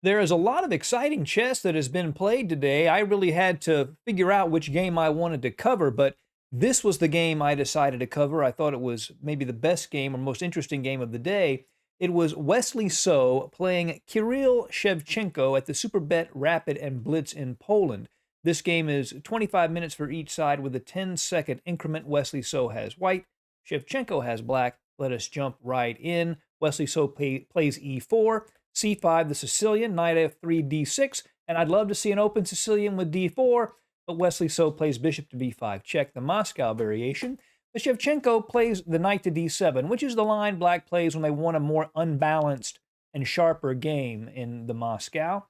There is a lot of exciting chess that has been played today. I really had to figure out which game I wanted to cover, but this was the game I decided to cover. I thought it was maybe the best game or most interesting game of the day. It was Wesley So playing Kirill Shevchenko at the Superbet Rapid and Blitz in Poland. This game is 25 minutes for each side with a 10-second increment. Wesley So has white, Shevchenko has black. Let us jump right in. Wesley So plays e4. C5, the Sicilian, knight f3, d6, and I'd love to see an open Sicilian with d4, but Wesley So plays bishop to b5, check the Moscow variation. But Shevchenko plays the knight to d7, which is the line black plays when they want a more unbalanced and sharper game in the Moscow.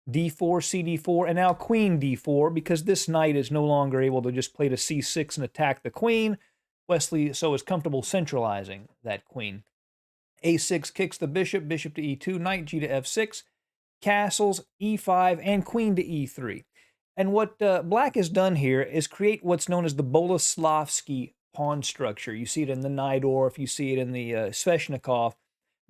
d4, cd4, and now queen d4, because this knight is no longer able to just play to c6 and attack the queen. Wesley So is comfortable centralizing that queen. a6 kicks the bishop, bishop to e2, knight g to f6, castles, e5, and queen to e3. And what black has done here is create what's known as the Boleslavsky pawn structure. You see it in the Najdorf, you see it in the Sveshnikov.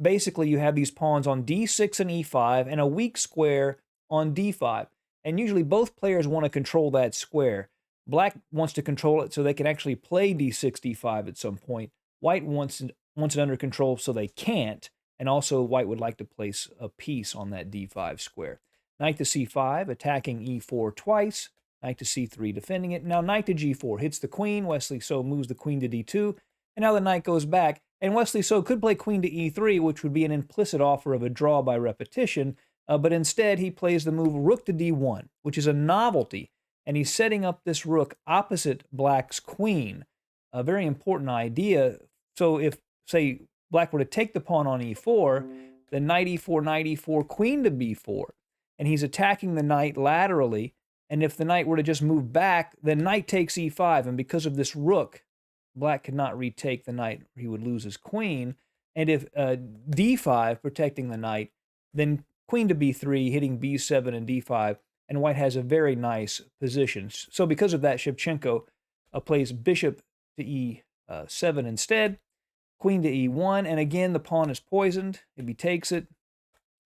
Basically, you have these pawns on d6 and e5 and a weak square on d5. And usually both players want to control that square. Black wants to control it so they can actually play d6, d5 at some point. White wants it under control so they can't, and also white would like to place a piece on that d5 square. Knight to c5, attacking e4 twice, knight to c3, defending it. Now knight to g4 hits the queen. Wesley So moves the queen to d2, and now the knight goes back, and Wesley So could play queen to e3, which would be an implicit offer of a draw by repetition, but instead he plays the move rook to d1, which is a novelty, and he's setting up this rook opposite black's queen, a very important idea. So if, say, black were to take the pawn on e4, then knight e4, queen to b4, and he's attacking the knight laterally, and if the knight were to just move back, then knight takes e5, and because of this rook, black could not retake the knight, or he would lose his queen, and if d5, protecting the knight, then queen to b3, hitting b7 and d5, and white has a very nice position. So because of that, Shevchenko plays bishop to e7 instead, queen to e1, and again the pawn is poisoned. If he takes it,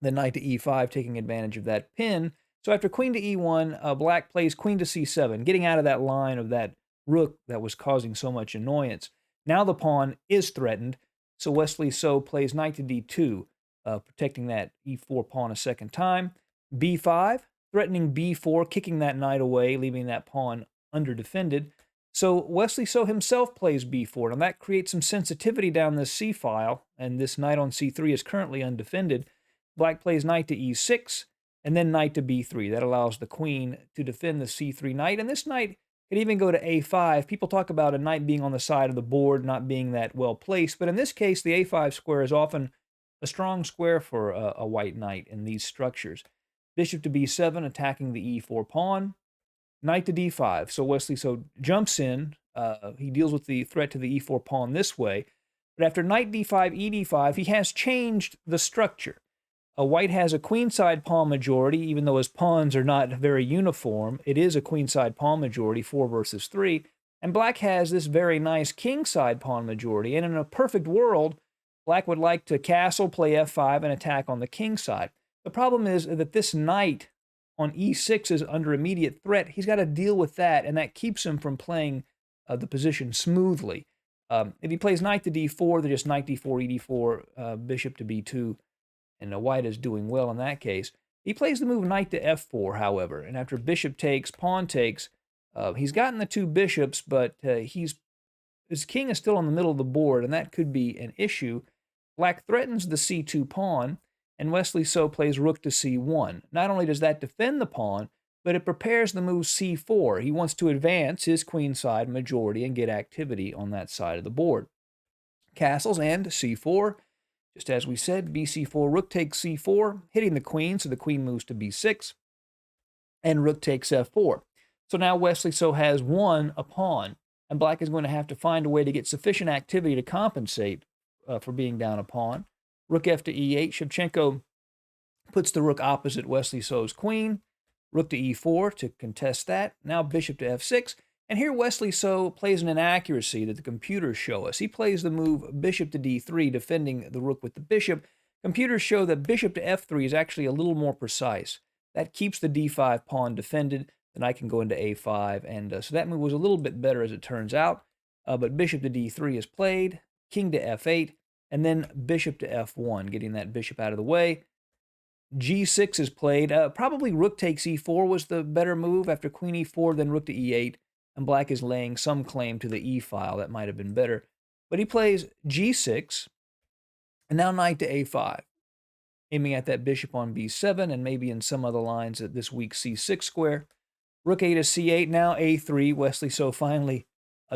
then knight to e5, taking advantage of that pin. So after queen to e1, black plays queen to c7, getting out of that line of that rook that was causing so much annoyance. Now the pawn is threatened, so Wesley So plays knight to d2, protecting that e4 pawn a second time. b5, threatening b4, kicking that knight away, leaving that pawn underdefended. So Wesley So himself plays b4, and that creates some sensitivity down this c file, and this knight on c3 is currently undefended. Black plays knight to e6, and then knight to b3. That allows the queen to defend the c3 knight, and this knight could even go to a5. People talk about a knight being on the side of the board, not being that well placed, but in this case, the a5 square is often a strong square for a white knight in these structures. Bishop to b7, attacking the e4 pawn. Knight to d5. So Wesley So jumps in. He deals with the threat to the e4 pawn this way. But after knight d5, e d5, he has changed the structure. White has a queenside pawn majority, even though his pawns are not very uniform. It is a queenside pawn majority, 4 versus 3. And black has this very nice kingside pawn majority. And in a perfect world, black would like to castle, play f5, and attack on the king side. The problem is that this knight on e6 is under immediate threat. He's got to deal with that, and that keeps him from playing the position smoothly. If he plays knight to d4, then just knight d4, e4, bishop to b2, and white is doing well in that case. He plays the move knight to f4, however, and after bishop takes, pawn takes, he's gotten the two bishops, but his king is still in the middle of the board, and that could be an issue. Black threatens the c2 pawn, and Wesley So plays rook to c1. Not only does that defend the pawn, but it prepares the move c4. He wants to advance his queenside majority and get activity on that side of the board. Castles and c4. Just as we said, bc4, rook takes c4, hitting the queen, so the queen moves to b6, and rook takes f4. So now Wesley So has won a pawn, and black is going to have to find a way to get sufficient activity to compensate for being down a pawn. Rook f to e8. Shevchenko puts the rook opposite Wesley So's queen. Rook to e4 to contest that. Now bishop to f6. And here Wesley So plays an inaccuracy that the computers show us. He plays the move bishop to d3, defending the rook with the bishop, Computers show that bishop to f3 is actually a little more precise. That keeps the d5 pawn defended. Then I can go into a5, and so that move was a little bit better as it turns out. But bishop to d3 is played, king to f8, and then bishop to f1, getting that bishop out of the way. g6 is played. Probably rook takes e4 was the better move after queen e4, then rook to e8, and black is laying some claim to the e file. That might have been better. But he plays g6, and now knight to a5, aiming at that bishop on b7, and maybe in some other lines at this weak c6 square. Rook a to c8, now a3. Wesley so finally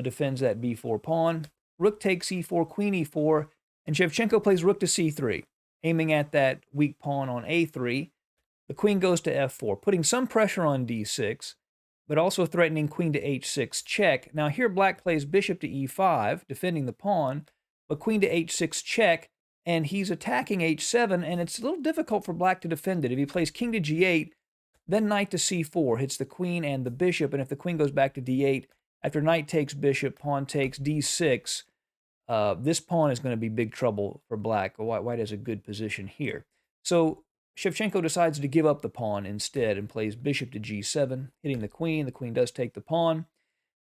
defends that b4 pawn. Rook takes e4, queen e4, and Shevchenko plays rook to c3, aiming at that weak pawn on a3. The queen goes to f4, putting some pressure on d6, but also threatening queen to h6 check. Now here black plays bishop to e5, defending the pawn, but queen to h6 check, and he's attacking h7, and it's a little difficult for black to defend it. If he plays king to g8, then knight to c4 hits the queen and the bishop, and if the queen goes back to d8, after knight takes bishop, pawn takes d6, this pawn is going to be big trouble for black. White has a good position here. So Shevchenko decides to give up the pawn instead and plays bishop to g7, hitting the queen. The queen does take the pawn.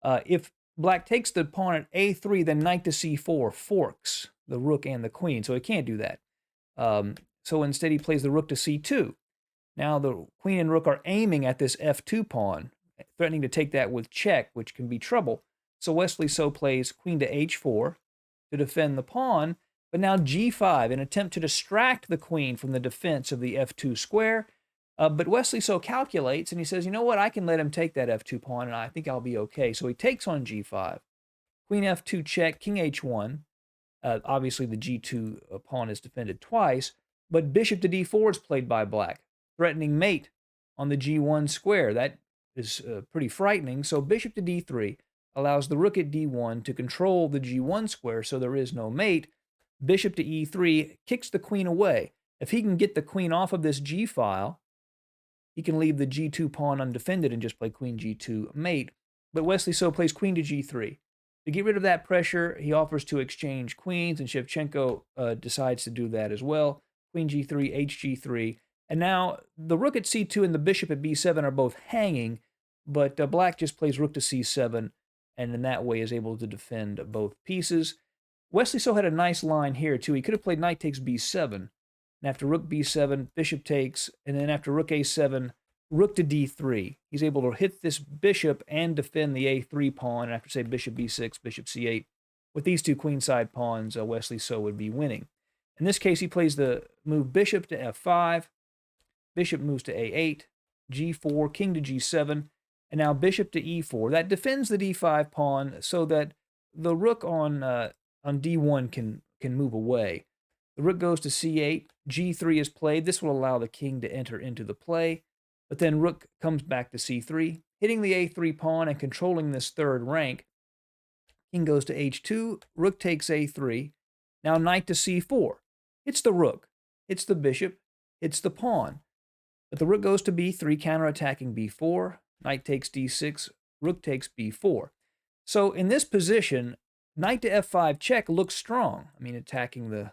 If black takes the pawn at a3, then knight to c4 forks the rook and the queen, so he can't do that. So instead he plays the rook to c2. Now the queen and rook are aiming at this f2 pawn, threatening to take that with check, which can be trouble. So Wesley so plays queen to h4 to defend the pawn, but now g5, an attempt to distract the queen from the defense of the f2 square. But Wesley so calculates, and he says, you know what, I can let him take that f2 pawn, and I think I'll be okay. So he takes on g5. Queen f2 check, king h1. Obviously, the g2 pawn is defended twice, but bishop to d4 is played by black, threatening mate on the g1 square. That is pretty frightening. So bishop to d3 allows the rook at d1 to control the g1 square, so there is no mate. Bishop to e3 kicks the queen away. If he can get the queen off of this g file, he can leave the g2 pawn undefended and just play queen g2 mate. But Wesley so plays queen to g3. To get rid of that pressure, he offers to exchange queens, and Shevchenko decides to do that as well. Queen g3, hg3. And now the rook at c2 and the bishop at b7 are both hanging, but black just plays rook to c7, and in that way is able to defend both pieces. Wesley so had a nice line here, too. He could have played knight takes b7, and after rook b7, bishop takes, and then after rook a7, rook to d3. He's able to hit this bishop and defend the a3 pawn, and after, say, bishop b6, bishop c8. With these two queenside pawns, Wesley so would be winning. In this case, he plays the move bishop to f5, bishop moves to a8, g4, king to g7, and now bishop to e4. That defends the d5 pawn so that the rook on d1 can move away. The rook goes to c8, g3 is played. This will allow the king to enter into the play, but then rook comes back to c3, hitting the a3 pawn and controlling this third rank. King goes to h2, rook takes a3. Now knight to c4. It's the rook, it's the bishop, it's the pawn. But the rook goes to b3, counterattacking b4. Knight takes d6, rook takes b4. So in this position, knight to f5 check looks strong. I mean, attacking the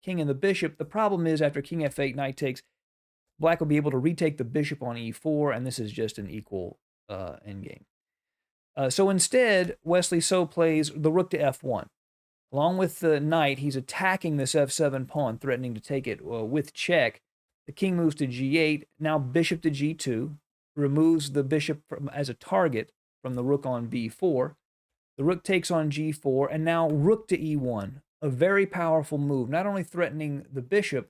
king and the bishop. The problem is after king f8, knight takes, black will be able to retake the bishop on e4, and this is just an equal endgame. So instead, Wesley so plays the rook to f1. Along with the knight, he's attacking this f7 pawn, threatening to take it with check. The king moves to g8. Now bishop to g2 removes the bishop as a target from the rook on b4. The rook takes on g4, and now rook to e1. A very powerful move, not only threatening the bishop,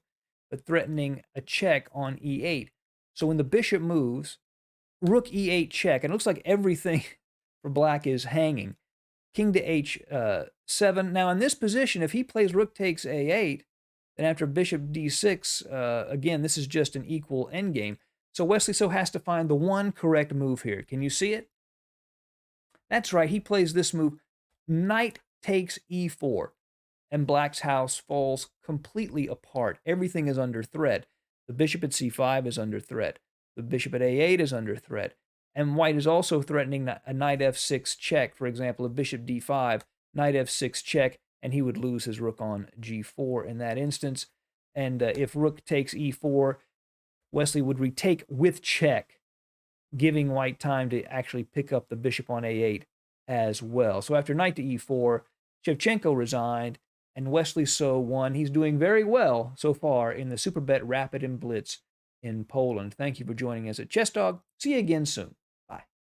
but threatening a check on e8. So when the bishop moves, rook e8 check, and it looks like everything for black is hanging. King to h7. Now in this position, if he plays rook takes a8, then after bishop d6, again, this is just an equal endgame. So Wesley so has to find the one correct move here. Can you see it? That's right, he plays this move, knight takes e4, and black's house falls completely apart. Everything is under threat. The bishop at c5 is under threat. The bishop at a8 is under threat. And white is also threatening a knight f6 check. For example, a bishop d5, knight f6 check, and he would lose his rook on g4 in that instance. And if rook takes e4, Wesley would retake with check, giving white time to actually pick up the bishop on a8 as well. So after knight to e4, Shevchenko resigned, and Wesley So won. He's doing very well so far in the Superbet Rapid and Blitz in Poland. Thank you for joining us at Chess Dog. See you again soon.